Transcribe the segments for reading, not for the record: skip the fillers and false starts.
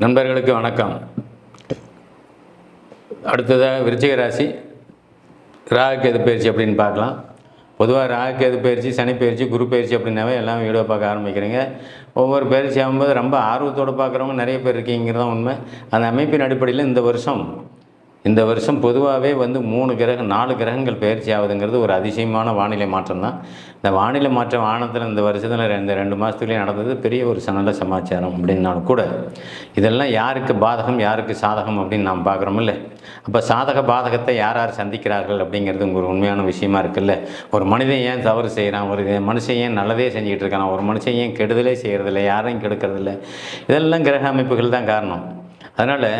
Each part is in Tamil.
நண்பர்களுக்கு வணக்கம். அடுத்ததாக விருச்சிக ராசி ராகு கேது பயிற்சி அப்படின்னு பார்க்கலாம். பொதுவாக ராகு கேது பயிற்சி, சனி பயிற்சி, குரு பயிற்சி அப்படின்னாவே எல்லாம் வீடியோ பார்க்க ஆரம்பிக்கிறீங்க. ஒவ்வொரு பயிற்சி ஆகும்போது ரொம்ப ஆர்வத்தோடு பார்க்குறவங்க நிறைய பேர் இருக்கீங்கிறது தான் உண்மை. அந்த அமைப்பின் அடிப்படையில் இந்த வருஷம் பொதுவாகவே 4 கிரகங்கள் பயிற்சி ஆகுதுங்கிறது ஒரு அதிசயமான வானிலை மாற்றம் தான். இந்த வானிலை மாற்றம் ஆனத்தில் இந்த வருஷத்தில் இந்த 2 மாதத்துலேயே நடந்தது பெரிய ஒரு நல்ல சமாச்சாரம் அப்படின்னாலும் கூட, இதெல்லாம் யாருக்கு பாதகம் யாருக்கு சாதகம் அப்படின்னு நாம் பார்க்குறோமில்ல. அப்போ சாதக பாதகத்தை யார் சந்திக்கிறார்கள் அப்படிங்கிறது ஒரு உண்மையான விஷயமா இருக்குல்ல. ஒரு மனிதன் ஏன் தவறு செய்கிறான், ஒரு மனுஷன் ஏன் நல்லதே செஞ்சுக்கிட்டு இருக்கான், ஒரு மனுஷன் ஏன் கெடுதலே செய்கிறதில்ல, யாரையும் கெடுக்கிறதில்ல, இதெல்லாம் கிரக அமைப்புகள் தான் காரணம். அதனால்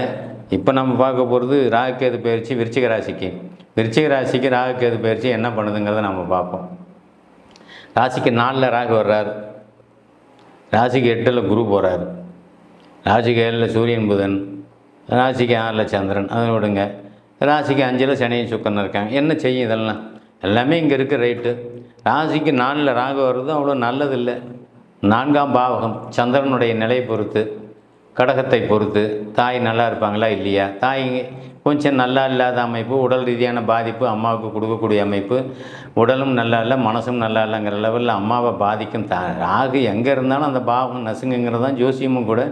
இப்போ நம்ம பார்க்க போகிறது ராகு கேது பயிற்சி விருச்சிக ராசிக்கு ராகு கேது பயிற்சி என்ன பண்ணுதுங்கிறத நம்ம பார்ப்போம். ராசிக்கு 4ல் ராகு வர்றார், ராசிக்கு 8ல் குரு போகிறார், ராசிக்கு 7ல் சூரியன் புதன், ராசிக்கு 6ல் சந்திரன், அதை விடுங்க. ராசிக்கு 5ல் சனியும் சுக்கிரன் இருக்காங்க. என்ன செய்யும் இதெல்லாம்? எல்லாமே இங்கே இருக்குது ரைட்டு. ராசிக்கு 4ல் ராகு வர்றது அவ்வளோ நல்லதில்லை. 4ஆம் பாவகம் சந்திரனுடைய நிலையை பொறுத்து, கடகத்தை பொறுத்து தாய் நல்லா இருப்பாங்களா இல்லையா, தாய் கொஞ்சம் நல்லா இல்லாத அமைப்பு, உடல் ரீதியான பாதிப்பு அம்மாவுக்கு கொடுக்கக்கூடிய அமைப்பு, உடலும் நல்லா இல்லை மனசும் நல்லா இல்லைங்கிற லெவலில் அம்மாவை பாதிக்கும். ராகு எங்கே இருந்தாலும் அந்த பாவம் நசுங்குங்கிறது தான் ஜோசியமும் கூட.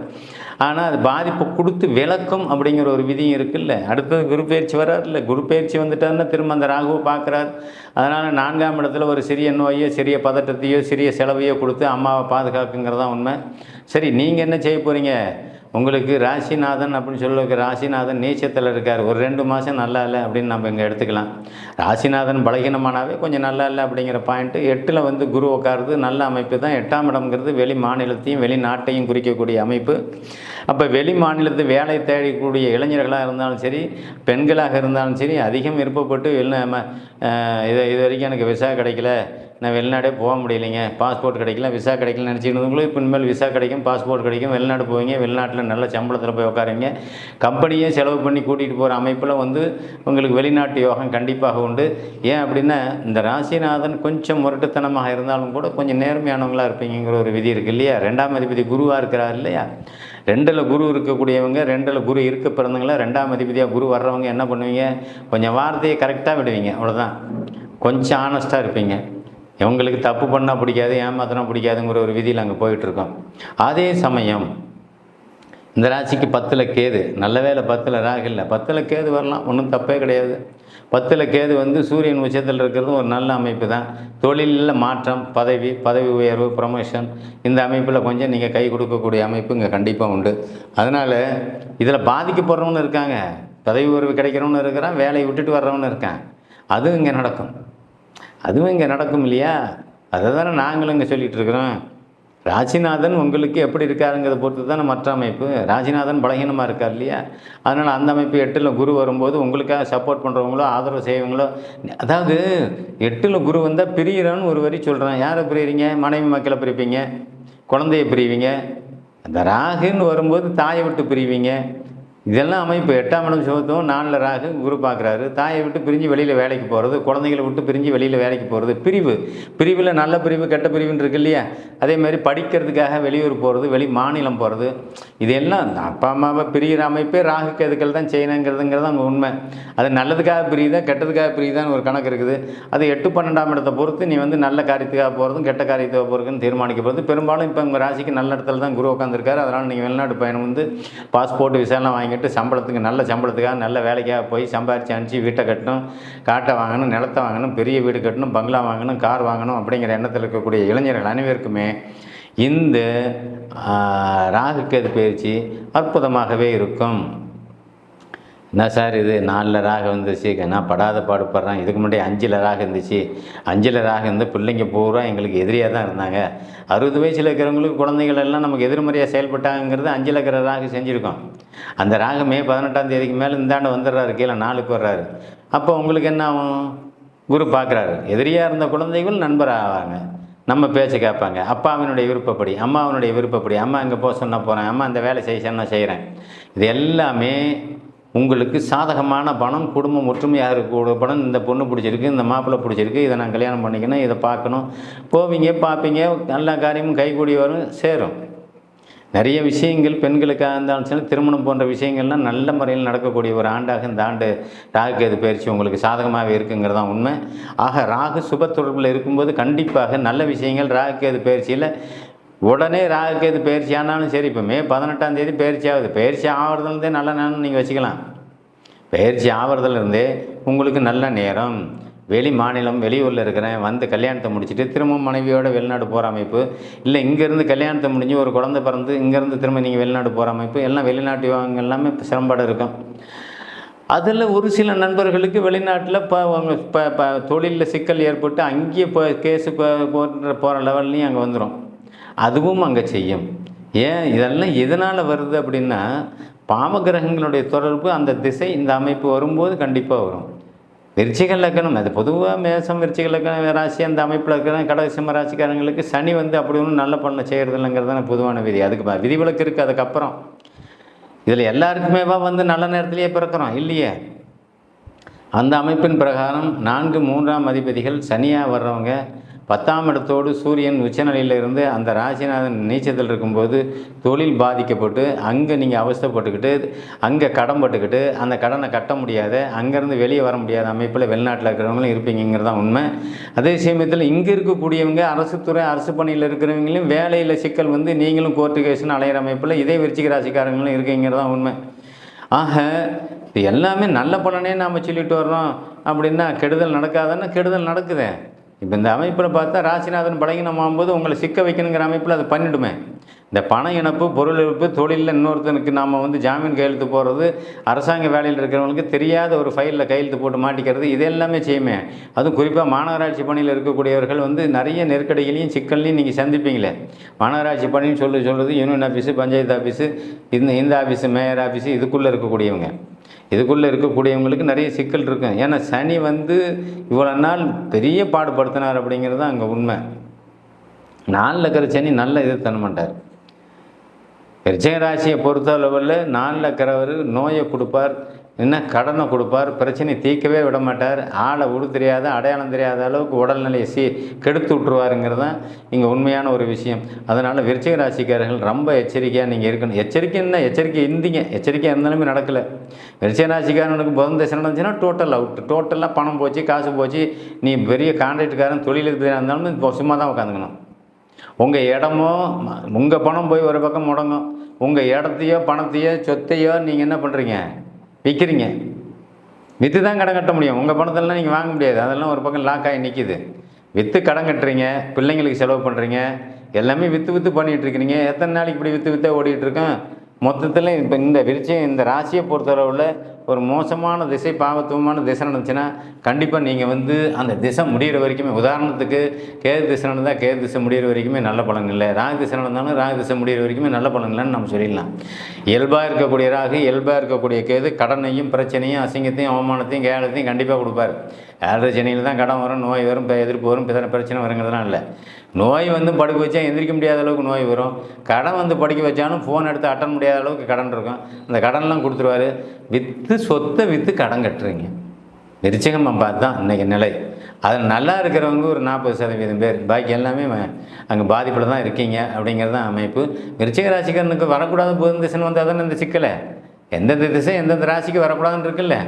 ஆனால் அது பாதிப்பை கொடுத்து விளக்கும் அப்படிங்கிற ஒரு விதியும் இருக்குல்ல. அடுத்தது குரு பயிற்சி வரார் இல்லை, குரு பயிற்சி வந்துட்டாருன்னா திரும்ப அந்த ராகுவை பார்க்குறார். அதனால் 4ஆம் இடத்துல ஒரு சிறிய நோயோ சிறிய பதட்டத்தையோ சிறிய செலவையோ கொடுத்து அம்மாவை பாதுகாக்குங்கிறது தான் உண்மை. சரி, நீங்கள் என்ன செய்ய போகிறீங்க? உங்களுக்கு ராசிநாதன் அப்படின்னு சொல்லுவாங்க. ராசிநாதன் நீச்சத்தில் இருக்கார், ஒரு 2 மாதம் நல்லா இல்லை அப்படின்னு நம்ம இங்கே எடுத்துக்கலாம். ராசிநாதன் பலகீனமானாவே கொஞ்சம் நல்லா இல்லை அப்படிங்கிற பாயிண்ட்டு. 8ல் குரு உட்காருது, நல்ல அமைப்பு தான். 8ஆம் இடம்ங்கிறது வெளி மாநிலத்தையும் வெளிநாட்டையும் குறிக்கக்கூடிய அமைப்பு. அப்போ வெளி மாநிலத்து வேலை தேடக்கூடிய இளைஞர்களாக இருந்தாலும் சரி, பெண்களாக இருந்தாலும் சரி, அதிகம் விருப்பப்பட்டு இது வரைக்கும் எனக்கு விசா கிடைக்கல, நான் வெளிநாடே போக முடியலைங்க, பாஸ்போர்ட் கிடைக்கல, விசா கிடைக்கலன்னு நினச்சிக்கிறவங்களும் இப்போ இனிமேல் விசா கிடைக்கும், பாஸ்போர்ட் கிடைக்கும், வெளிநாடு போவீங்க, வெளிநாட்டில் நல்ல சம்பளத்தில் போய் உட்காருவீங்க, கம்பெனியே செலவு பண்ணி கூட்டிகிட்டு போகிற அமைப்பில் உங்களுக்கு வெளிநாட்டு யோகம் கண்டிப்பாக உண்டு. ஏன் அப்படின்னா, இந்த ராசிநாதன் கொஞ்சம் முரட்டுத்தனமாக இருந்தாலும் கூட கொஞ்சம் நேர்மையானவங்களாக இருப்பீங்கிற ஒரு விதி இருக்குது இல்லையா. 2ஆம் அதிபதி குருவாக இருக்கிறார் இல்லையா. 2ல் குரு இருக்கக்கூடியவங்க, 2ல் குரு இருக்க பிறந்தவங்கள 2ஆம் அதிபதியாக குரு வர்றவங்க என்ன பண்ணுவீங்க? கொஞ்சம் வார்த்தையை கரெக்டாக விடுவீங்க, அவ்வளோதான். கொஞ்சம் ஆனஸ்ட்டாக இருப்பீங்க. இவங்களுக்கு தப்பு பண்ணால் பிடிக்காது, ஏமாத்தினா பிடிக்காதுங்கிற ஒரு விதியில் அங்கே போயிட்டுருக்கோம். அதே சமயம் இந்த ராசிக்கு 10ல் கேது, நல்ல வேலை 10ல் ராகு இல்லை, 10ல் கேது வரலாம், ஒன்றும் தப்பே கிடையாது. 10ல் கேது சூரியன் உச்சத்தில் இருக்கிறதும் ஒரு நல்ல அமைப்பு தான். தொழிலில் மாற்றம், பதவி உயர்வு, ப்ரமோஷன், இந்த அமைப்பில் கொஞ்சம் நீங்கள் கை கொடுக்கக்கூடிய அமைப்பு இங்கே கண்டிப்பாக உண்டு. அதனால் இதில் பாதிக்கப்படுறவனு இருக்காங்க, பதவி உயர்வு கிடைக்கிறவனு இருக்கிறான், வேலையை விட்டுட்டு வர்றவனு இருக்கான். அதுவும் இங்கே நடக்கும் இல்லையா. அதை தானே நாங்களும் இங்கே சொல்லிகிட்டு இருக்கிறோம். ராசிநாதன் உங்களுக்கு எப்படி இருக்காருங்கிறத பொறுத்து தானே மற்ற அமைப்பு. ராசிநாதன் பலகீனமாக இருக்கார் இல்லையா. அதனால் அந்த அமைப்பு 8ல் குரு வரும்போது உங்களுக்காக சப்போர்ட் பண்ணுறவங்களோ ஆதரவு செய்வங்களோ, அதாவது 8ல் குரு வந்தால் பிரியிறான்னு ஒரு வரி சொல்கிறேன். யாரை பிரியிறீங்க? மனைவி மக்களை பிரிப்பீங்க, குழந்தைய பிரிவீங்க. அந்த ராகுன்னு வரும்போது தாயை விட்டு பிரிவீங்க. இதெல்லாம் அமைப்பு. 8ஆம் இடம் சுகத்துவம், 4ல் ராகு குரு பார்க்குறாரு. தாயை விட்டு பிரிஞ்சு வெளியில் வேலைக்கு போகிறது, குழந்தைகளை விட்டு பிரிஞ்சு வெளியில் வேலைக்கு போகிறது, பிரிவில் நல்ல பிரிவு கெட்ட பிரிவுன்னு இருக்கு இல்லையா. அதே மாதிரி படிக்கிறதுக்காக வெளியூர் போகிறது, வெளி மாநிலம் போகிறது, இதெல்லாம் அப்பா அம்மாவை பிரிகிற அமைப்பே ராகு கேதுக்கள் தான் செய்யணுங்கிறதுங்கிறது அங்கே உண்மை. அது நல்லதுக்காக பிரியுதா கெட்டதுக்காக பிரியுதான்னு ஒரு கணக்கு இருக்குது. அது 8, 12ஆம் இடத்தை பொறுத்து நீ நல்ல காரியத்துக்காக போகிறதும் கெட்ட காரியத்துக்காக போகிறதுன்னு தீர்மானிக்க போகிறது. பெரும்பாலும் இப்போ உங்கள் ராசிக்கு நல்ல இடத்துல தான் குரு உட்காந்துருக்காரு. அதனால் நீங்கள் வெளிநாட்டு பயணம் பாஸ்போர்ட் விசாலாம் வாங்கிட்டு சம்பளத்துக்கு நல்ல சம்பளத்துக்காக நல்ல வேலைக்காக போய் சம்பாரித்து அனுப்பிச்சு வீட்டை கட்டணும், காட்டை வாங்கணும், நிலத்தை வாங்கணும், பெரிய வீடு கட்டணும், பங்களா வாங்கணும், கார் வாங்கணும் அப்படிங்கிற எண்ணத்தில் இருக்கக்கூடிய இளைஞர்கள் அனைவருக்குமே இந்த ராகு கேது பயிற்சி அற்புதமாகவே இருக்கும். என்ன சார் இது 4ல் ராகு வந்துச்சு, நான் படாத பாடுபடுறேன். இதுக்கு முன்னாடி 5ல் ராகு இருந்துச்சு, 5ல் ராகு இருந்து பிள்ளைங்க பூரா எங்களுக்கு எதிரியாக தான் இருந்தாங்க. 60 வயசில் இருக்கிறவங்களுக்கு குழந்தைகள் எல்லாம் நமக்கு எதிர்மறையாக செயல்பட்டாங்கிறது 5ல் இருக்கிற ராகு செஞ்சுருக்கோம். அந்த ராகு மே 18ஆம் தேதிக்கு மேலே இந்தாண்டு வந்துடுறாரு, கீழே 4க்கு வர்றாரு. அப்போ உங்களுக்கு என்ன ஆகும்? குரு பார்க்குறாரு. எதிரியாக இருந்த குழந்தைகள் நண்பர் ஆவாங்க, நம்ம பேச்சு கேட்பாங்க. அப்பாவினுடைய விருப்பப்படி, அம்மாவினுடைய விருப்பப்படி, அம்மா இங்கே போக சொன்னால் போகிறேன், அம்மா இந்த வேலை செய்ய சொன்னால் செய்கிறேன். இது எல்லாமே உங்களுக்கு சாதகமான பணம், குடும்பம் ஒற்றுமையாக இருக்கக்கூடிய பணம். இந்த பொண்ணு பிடிச்சிருக்கு, இந்த மாப்பிள்ளை பிடிச்சிருக்கு, இதை நான் கல்யாணம் பண்ணிக்கணும், இதை பார்க்கணும், போவீங்க பார்ப்பீங்க, எல்லா காரியமும் கைகூடி வரும், சேரும். நிறைய விஷயங்கள் பெண்களுக்காக இருந்தாலும் சரி, திருமணம் போன்ற விஷயங்கள்லாம் நல்ல முறையில் நடக்கக்கூடிய ஒரு ஆண்டாக இந்த ஆண்டு ராகு கேது பயிற்சி உங்களுக்கு சாதகமாகவே இருக்குங்கிறது தான் உண்மை. ஆக ராகு சுப தொடர்பில் இருக்கும்போது கண்டிப்பாக நல்ல விஷயங்கள் ராகு கேது பயிற்சியில் உடனே ராகு கேது பயிற்சி ஆனாலும் சரி, இப்போ மே 18ஆம் தேதி பயிற்சி ஆகுது. பயிற்சி ஆகிறதுலேருந்தே நல்ல நேரம் நீங்கள் வச்சுக்கலாம். பயிற்சி ஆகிறதுலேருந்தே உங்களுக்கு நல்ல நேரம். வெளி மாநிலம் வெளியூரில் இருக்கிறேன், வந்து கல்யாணத்தை முடிச்சுட்டு திரும்ப மனைவியோட வெளிநாடு போகிற அமைப்பு, இல்லை இங்கேருந்து கல்யாணத்தை முடிஞ்சு ஒரு குழந்தை பிறந்து இங்கேருந்து திரும்ப நீங்கள் வெளிநாடு போகிற அமைப்பு, எல்லாம் வெளிநாட்டு வாங்க எல்லாமே சிரமப்பாடு இருக்கும். அதில் ஒரு சில நண்பர்களுக்கு வெளிநாட்டில் தொழிலில் சிக்கல் ஏற்பட்டு அங்கேயே கேஸு போகிற லெவல்லையும் அங்கே வந்துடும். அதுவும் அங்கே செய்யும். ஏன் இதெல்லாம் எதனால் வருது அப்படின்னா, பாவகிரகங்களுடைய தொடர்பு அந்த திசை இந்த அமைப்பு வரும்போது கண்டிப்பாக வரும். விருச்சிக லக்னம் அது பொதுவாக மேசம் விருச்சிக லக்னம் ராசி அந்த அமைப்பில் இருக்கிற கடக சிம்ம ராசிக்காரங்களுக்கு சனி அப்படி ஒன்றும் நல்ல பண்ண செய்கிறது இல்லைங்கிறது தான் பொதுவான விதி. அதுக்கு விதிவிலக்கு இருக்குது. அதுக்கப்புறம் இதில் எல்லாருக்குமேவா நல்ல நேரத்திலேயே பிறக்கிறோம் இல்லையே. அந்த அமைப்பின் பிரகாரம் 4, 3ஆம் அதிபதிகள் சனியாக வர்றவங்க 10ஆம் இடத்தோடு சூரியன் உச்சநிலையில் இருந்து அந்த ராசிநாதன் நீச்சத்தில் இருக்கும்போது தொழில் பாதிக்கப்பட்டு அங்கே நீங்கள் அவஸ்தைப்பட்டுக்கிட்டு அங்கே கடன் பட்டுக்கிட்டு அந்த கடனை கட்ட முடியாத அங்கேருந்து வெளியே வர முடியாத அமைப்பில் வெளிநாட்டில் இருக்கிறவங்களும் இருப்பீங்கிறது தான் உண்மை. அதே சமயத்தில் இங்கே இருக்கக்கூடியவங்க அரசு பணியில் இருக்கிறவங்களையும் வேலையில் சிக்கல் நீங்களும் கோர்ட்டு கேஸ்னு அலையிற அமைப்பில் இதே விருச்சிக ராசிக்காரங்களும் இருக்கீங்கிறது தான் உண்மை. ஆக இது எல்லாமே நல்ல பலனே நாம் சொல்லிட்டு வர்றோம் அப்படின்னா கெடுதல் நடக்காதுன்னா கெடுதல் நடக்குதே. இப்போ இந்த அமைப்பில் பார்த்தா ராசிநாதன் பலகீனமாகும்போது உங்களை சிக்க வைக்கணுங்கிற அமைப்பில் அதை பண்ணிவிடுமே. இந்த பண இழப்பு, பொருள் இழப்பு, தொழிலில் இன்னொருத்தனுக்கு நாம் ஜாமீன் கையெழுத்து போடுறது, அரசாங்க வேலையில் இருக்கிறவங்களுக்கு தெரியாத ஒரு ஃபைலில் கையெழுத்து போட்டு மாட்டிக்கிறது, இது எல்லாமே செய்யுமே. அதுவும் குறிப்பாக மாநகராட்சி பணியில் இருக்கக்கூடியவர்கள் நிறைய நெருக்கடிகளையும் சிக்கல்லையும் நீங்கள் சந்திப்பீங்களே. மாநகராட்சி பணின்னு சொல்கிறது யூனியன் ஆஃபீஸு, பஞ்சாயத்து ஆஃபீஸு, இந்த ஆஃபீஸு, மேயர் ஆஃபீஸு, இதுக்குள்ளே இருக்கக்கூடியவங்களுக்கு நிறைய சிக்கல் இருக்கும். ஏன்னா சனி இவ்வளோ நாள் பெரிய பாடுபடுத்தினார் அப்படிங்கிறது தான் அங்கே உண்மை. 4 இருக்கிற சனி நல்ல இது தர மாட்டார். விருச்சிக ராசியை பொறுத்த அளவில் 4 இருக்கிறவர் நோயை கொடுப்பார், கடனை கொடுப்பார், பிரச்சனை தீர்க்கவே விட மாட்டார். ஆளை தெரியாத அடையாளம் தெரியாத அளவுக்கு உடல்நிலையை கெடுத்து விட்டுருவாருங்கிறது தான் இங்கே உண்மையான ஒரு விஷயம். அதனால் விருச்சிக ராசிக்காரர்கள் ரொம்ப எச்சரிக்கையாக நீங்கள் இருக்கணும். எச்சரிக்கை எச்சரிக்கை இருந்தாலுமே நடக்கலை. விருச்சிக ராசிக்காரனுக்கு புதன் திசை நடந்துச்சுன்னா டோட்டல் அவுட். டோட்டலாக பணம் போச்சு, காசு போச்சு. நீ பெரிய கான்ட்ராக்டுக்காரன் தொழிலதிபதியாக இருந்தாலும் சும்மா தான் உட்காந்துக்கணும். உங்கள் இடமோ உங்கள் பணம் போய் ஒரு பக்கம் முடங்கும். உங்கள் இடத்தையோ பணத்தையோ சொத்தையோ நீங்கள் என்ன பண்ணுறீங்க, விற்கிறீங்க. விற்று தான் கடன் கட்ட முடியும். உங்கள் பணத்தெல்லாம் நீங்கள் வாங்க முடியாது. அதெல்லாம் ஒரு பக்கம் லாக் ஆகி நிற்கிது. விற்று கடன் கட்டுறீங்க, பிள்ளைங்களுக்கு செலவு பண்ணுறீங்க, எல்லாமே விற்று பண்ணிகிட்ருக்கிறீங்க. எத்தனை நாளைக்கு இப்படி விற்று ஓடிட்டுருக்கோம். மொத்தத்தில் இப்போ இந்த ராசியை பொறுத்தளவில் ஒரு மோசமான திசை, பாவத்துவமான திசை நடந்துச்சுன்னா கண்டிப்பாக நீங்கள் அந்த திசை முடிகிற வரைக்குமே, உதாரணத்துக்கு கேது திசை நடந்தால் கேது திசை முடிகிற வரைக்குமே நல்ல பலன் இல்லை, ராகு திசை நடந்தாலும் ராகு திசை முடிகிற வரைக்குமே நல்ல பலன் இல்லைன்னு நம்ம சொல்லிடலாம். இயல்பாக இருக்கக்கூடிய ராகு, இயல்பாக இருக்கக்கூடிய கேது கடனையும் பிரச்சனையும் அசிங்கத்தையும் அவமானத்தையும் கேவலத்தையும் கண்டிப்பாக கொடுப்பார். 7 சனியில் தான் கடன் வரும், நோய் வரும், எதிர்ப்பு வரும், பிரச்சனை வருங்கிறதுலாம் இல்லை. நோய் படுக்க வச்சா எந்திரிக்க முடியாத அளவுக்கு நோய் வரும். கடன் படிக்க வச்சாலும் ஃபோன் எடுத்து அட்டன் முடியாத அளவுக்கு கடன் இருக்கும். அந்த கடன்லாம் கொடுத்துருவார். சொத்தை விற்று கடன் கட்டுறீங்க. விருச்சிகம் பார்த்து தான் இன்றைக்கி நிலை. அதில் நல்லா இருக்கிறவங்க ஒரு 40% பேர், பாக்கி எல்லாமே அங்கே பாதிப்பில் தான் இருக்கீங்க அப்படிங்கிறது தான் அமைப்பு. விருச்சிக ராசிக்காரனுக்கு வரக்கூடாது புதன் திசைன்னு வந்தால் தானே இந்த சிக்கலை. எந்தெந்த திசை எந்தெந்த ராசிக்கு வரக்கூடாதுன்னு இருக்குல்ல.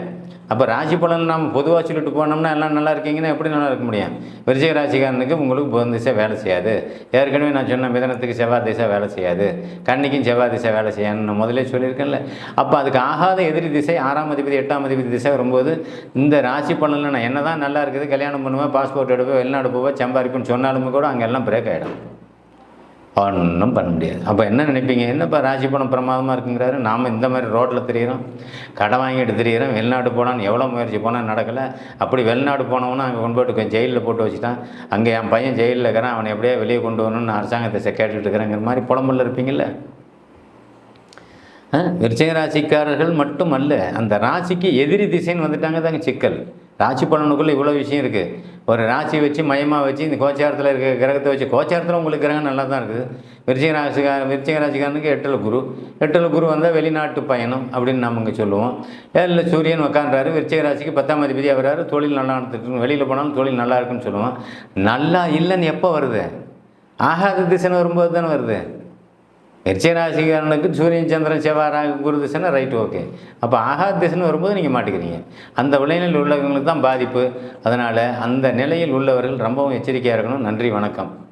அப்போ ராசி பலன் நாம் பொதுவாக சொல்லிட்டு போனோம்னா எல்லாம் நல்லா இருக்கீங்கன்னா எப்படி நல்லா இருக்க முடியும்? விருச்சிக ராசிக்காரனுக்கு உங்களுக்கு புதன் திசை வேலை செய்யாது. ஏற்கனவே நான் சொன்ன மிதனத்துக்கு செவ்வாய் திசை வேலை செய்யாது, கன்னிக்கும் செவ்வாய் திசை வேலை செய்யாதுன்னு நான் முதலே சொல்லியிருக்கேன்ல. அப்போ அதுக்கு ஆகாத எதிரி திசை 6ஆம் அதிபதி 8ஆம் அதிபதி திசை வரும்போது இந்த ராசி பலனில் நான் என்ன தான் நல்லா இருக்குது, கல்யாணம் பண்ணுவேன், பாஸ்போர்ட் எடுப்பேன், வெளிநாடு போவேன், சம்பாதிப்பேன்னு சொன்னாலுமே கூட அங்கே எல்லாம் பிரேக் ஆகிடும். ஒன்றும் பண்ண முடியாது. அப்போ என்ன நினைப்பீங்க, என்னப்பா ராசி பணம் பிரமாதமாக இருக்குங்கிறாரு, நாம் இந்த மாதிரி ரோட்டில் திரியிறோம், கடன் வாங்கிட்டு திரியிறோம், வெளிநாடு போனான்னு எவ்வளோ முயற்சி போனால் நடக்கலை. அப்படி வெளிநாடு போனவனா அங்கே கொண்டு போய்ட்டு ஜெயிலில் போட்டு வச்சுட்டான், அங்கே என் பையன் ஜெயிலில் இருக்கிறான், அவனை எப்படியா வெளியே கொண்டு வரணும்னு அரசாங்கத்தை கேட்டுட்டு இருக்கிறேங்கிற மாதிரி புலம்புல இருப்பீங்கள்ல. விருச்சிக ராசிக்காரர்கள் மட்டும் அல்ல, அந்த ராசிக்கு எதிரி திசைன்னு வந்துட்டாங்க தாங்க சிக்கல். ராசி பலனுக்குள்ளே இவ்வளோ விஷயம் இருக்குது. ஒரு ராசி வச்சு மையமாக வச்சு இந்த கோச்சாரத்தில் இருக்க கிரகத்தை வச்சு, கோச்சாரத்தில் உங்களுக்கு கிரகம் நல்லா தான் இருக்குது. விருச்சிக ராசிக்காரனுக்கு 8ல் குரு வந்தால் வெளிநாட்டு பயணம் அப்படின்னு நம்ம இங்கே சொல்லுவோம். 7ல் சூரியன் உட்காந்துறாரு. விருச்சிக ராசிக்கு 10ஆம் அதிபதி வர்றாரு. தொழில் நல்லா நடந்துட்டு வெளியில் போனாலும் தொழில் நல்லா இருக்குன்னு சொல்லுவோம். நல்லா இல்லைன்னு எப்போ வருது? ஆகாத திசைன்னு வரும்போது தானே வருது. விருச்சிக ராசிக்காரனுக்கு சூரியன் சந்திரன் செவ்வாய் ராகு குரு திசைன்னா ரைட்டு ஓகே. அப்போ ஆகாத் திசைன்னு வரும்போது நீங்கள் மாட்டிக்கிறீங்க. அந்த விளைநிலையில் உள்ளவங்களுக்கு தான் பாதிப்பு. அதனால் அந்த நிலையில் உள்ளவர்கள் ரொம்பவும் எச்சரிக்கையாக இருக்கணும். நன்றி, வணக்கம்.